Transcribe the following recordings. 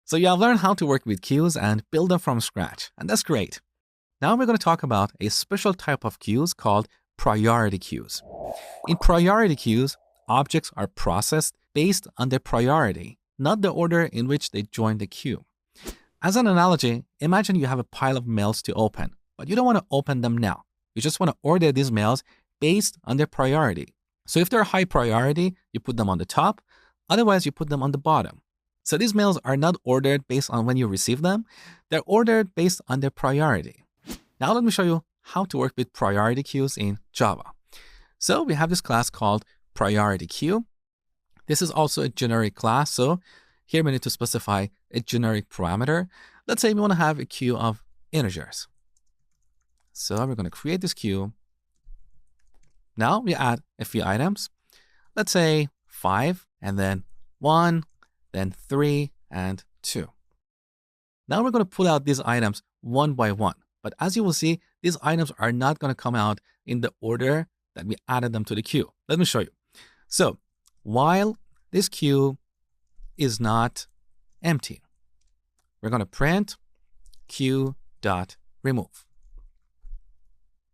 So you have learned how to work with queues and build them from scratch, and that's great. Now we're going to talk about a special type of queues called priority queues. In priority queues, objects are processed based on their priority, not the order in which they join the queue. As an analogy, imagine you have a pile of mails to open, but you don't want to open them now. You just want to order these mails based on their priority. So if they're high priority, you put them on the top, otherwise you put them on the bottom. So these mails are not ordered based on when you receive them, they're ordered based on their priority. Now let me show you how to work with priority queues in Java. So we have this class called priority queue. This is also a generic class, so here we need to specify a generic parameter. Let's say we want to have a queue of integers. So we're going to create this queue. Now we add a few items. Let's say 5, and then 1, then 3, and 2. Now we're going to pull out these items one by one. But as you will see, these items are not going to come out in the order that we added them to the queue. Let me show you. So while this queue is not empty, we're going to print queue.remove.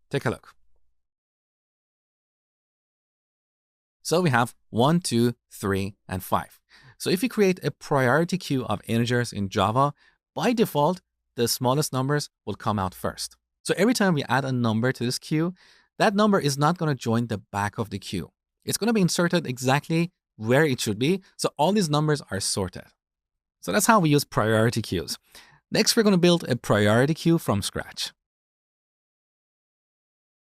Take a look. So we have 1, 2, 3, and 5. So if you create a priority queue of integers in Java, by default, the smallest numbers will come out first. So every time we add a number to this queue, that number is not going to join the back of the queue. It's going to be inserted exactly where it should be. So all these numbers are sorted. So that's how we use priority queues. Next, we're going to build a priority queue from scratch.